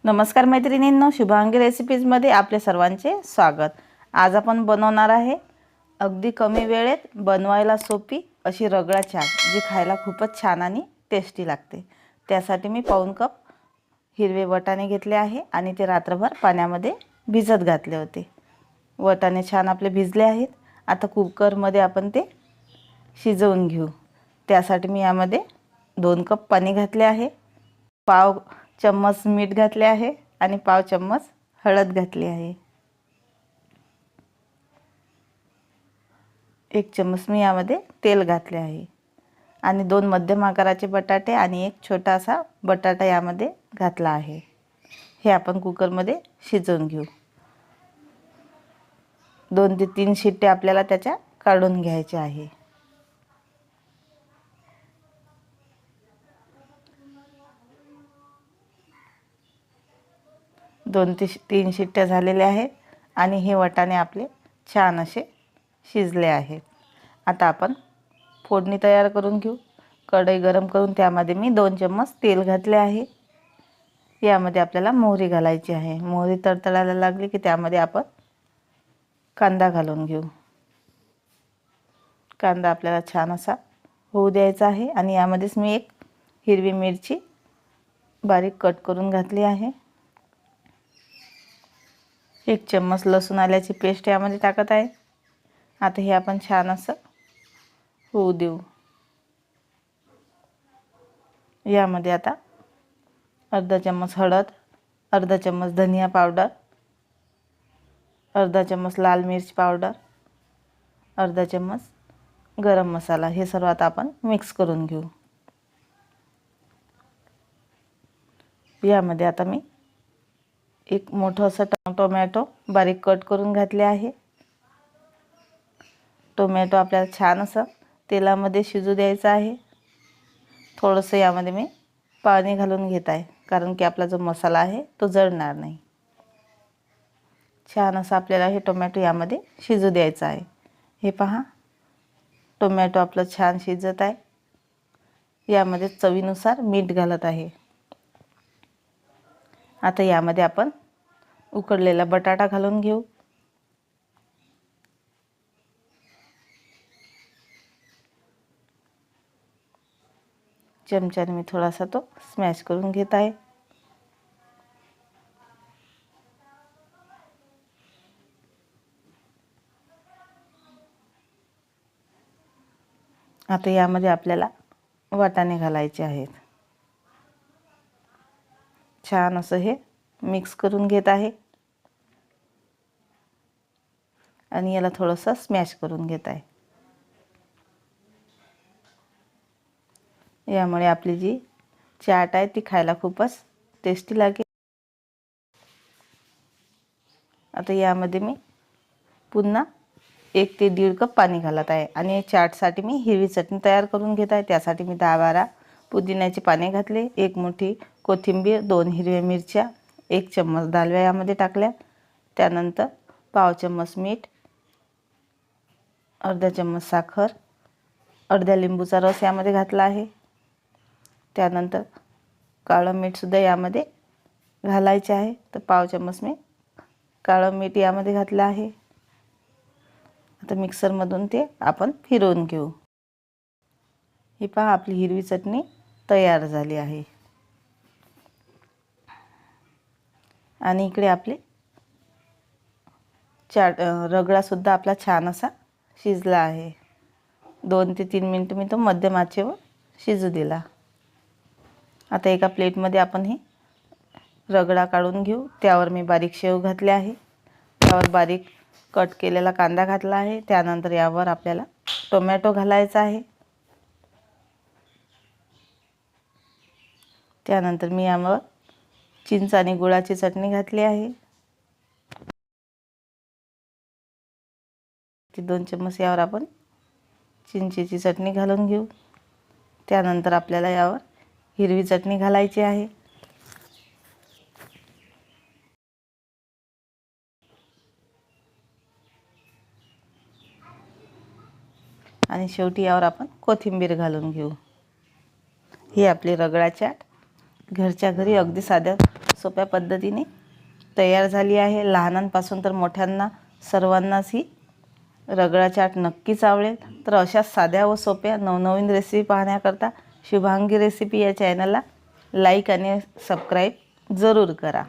नमस्कार मैत्रिणींनो, शुभांगी रेसिपीजमध्ये आपले सर्वांचे स्वागत। आज आपण बनवणार आहे अगदी कमी वेळेत बनवायला सोपी अशी रगडा चाट, जी खायला खूपच छान आणि टेस्टी लागते। त्यासाठी मी पाऊण कप हिरवे वाटाणे घेतले आहे आणि ते रात्रभर पाण्यामध्ये भिजत घातले होते। वाटाणे छान आपले भिजले आहेत। आता कुकरमध्ये आपण ते शिजवून घेऊ। त्यासाठी मी यामध्ये 2 कप पाणी घातले आहे, पाव चम्मच मीठ घातले आहे आणि पाव चम्मच हळद घातली आहे। 1 चम्मच मी यामध्ये तेल घातले आहे आणि 2 मध्यम आकाराचे बटाटे आणि 1 छोटासा बटाटा यामध्ये घातला आहे। हे आपण कुकरमध्ये शिजवून घेऊ। 2 ते 3 शिट्ट्या आपल्याला त्याच्या काढून घ्यायच्या आहे। 2 ते 3 शिट्ट्या झालेल्या आहेत आणि हे वाटाणे आपले छान असे शिजले आहेत। आता आपण फोडणी तयार करून घेऊ। कढई गरम करून त्यामध्ये मी 2 चम्मच तेल घातले आहे। यामध्ये आपल्याला मोहरी घालायची आहे। मोहरी तडतडायला लागली की त्यामध्ये आपण कांदा घालून घेऊ। कांदा आपल्याला छान असा होऊ द्यायचा आहे आणि यामध्येच मी 1 हिरवी मिरची बारीक कट करून घातली आहे। 1 चम्मच लसूण आल्याची पेस्ट यामध्ये टाकत आहे। आता हे आपण छान असं होऊ देऊ। यामध्ये आता अर्धा चम्मच हळद, अर्धा चम्मच धनिया पावडर, अर्धा चम्मच लाल मिर्च पावडर, अर्धा चम्मच गरम मसाला, हे सर्व आता आपण मिक्स करून घेऊ। यामध्ये आता मी 1 मोठं असं टोमॅटो बारीक कट करून घातले आहे। टोमॅटो आपल्याला छान असं तेलामध्ये शिजू द्यायचं आहे। थोडंसं यामध्ये मी पाणी घालून घेत आहे, कारण की आपला जो मसाला आहे तो जळणार नाही। छान असं आपल्याला हे टोमॅटो यामध्ये शिजू द्यायचं आहे। हे पहा, टोमॅटो आपलं छान शिजत आहे। यामध्ये चवीनुसार मीठ घालत आहे। आता यामध्ये आपण उकडलेला बटाटा घालून घेऊ। चमच्याने मी थोडासा तो स्मॅश करून घेत आहे। आता यामध्ये आपल्याला वाटाणे घालायचे आहेत। छान असं हे मिक्स करून घेत आहे आणि याला थोडंसं स्मॅश करून घेत आहे। यामुळे आपली जी चाट आहे ती खायला खूपच टेस्टी लागेल। आता यामध्ये मी पुन्हा 1 ते 1.5 कप पाणी घालत आहे आणि चाटसाठी मी हिरवी चटणी तयार करून घेत आहे। त्यासाठी मी 10-12 पुदिन्याचे पाने घातले, 1 मोठी कोथिंबीर, 2 हिरव्या मिरच्या, 1 चम्मच दालव्या यामध्ये टाकल्या। त्यानंतर पाव चम्मच मीठ, अर्धा चम्मच साखर, अर्ध्या लिंबूचा रस यामध्ये घातला आहे। त्यानंतर काळं मीठ सुद्धा यामध्ये घालायचे आहे, तर पाव चम्मच मी काळं मीठ यामध्ये घातलं आहे। आता मिक्सरमधून ते आपण फिरवून घेऊ। ही पहा, आपली हिरवी चटणी तयार झाली आहे आणि इकडे आपले चाट रगडा सुद्धा आपला छान असा शिजला आहे। 2 ते 3 मिनिट मी तो मध्यम आचेवर शिजू दिला। आता एका प्लेटमध्ये आपण हे रगडा काढून घेऊ। त्यावर मी बारीक शेव घातले आहे, त्यावर बारीक कट केलेला कांदा घातला आहे। त्यानंतर यावर आपल्याला टोमॅटो घालायचा आहे। त्यानंतर मी यावर चिंच आणि गुळाची चटणी घातली आहे। 2 चम्मच यावर आपण चिंचेची चटणी घालून घेऊ। त्यानंतर आपल्याला यावर हिरवी चटणी घालायची आहे आणि शेवटी यावर आपण कोथिंबीर घालून घेऊ। ही आपली रगडा चाट घरच्या घरी अगदी साध्या सोप्या पद्धतीने तयार झाली आहे. लहानांपासून तर मोठ्यांना सर्वांनाच ही रगडा चाट नक्कीच आवडेल. तर अशा साध्या व सोप्या नवनवीन रेसिपी पाहण्याकरता शुभांगी रेसिपी या चॅनलला लाईक आणि सबस्क्राईब जरूर करा.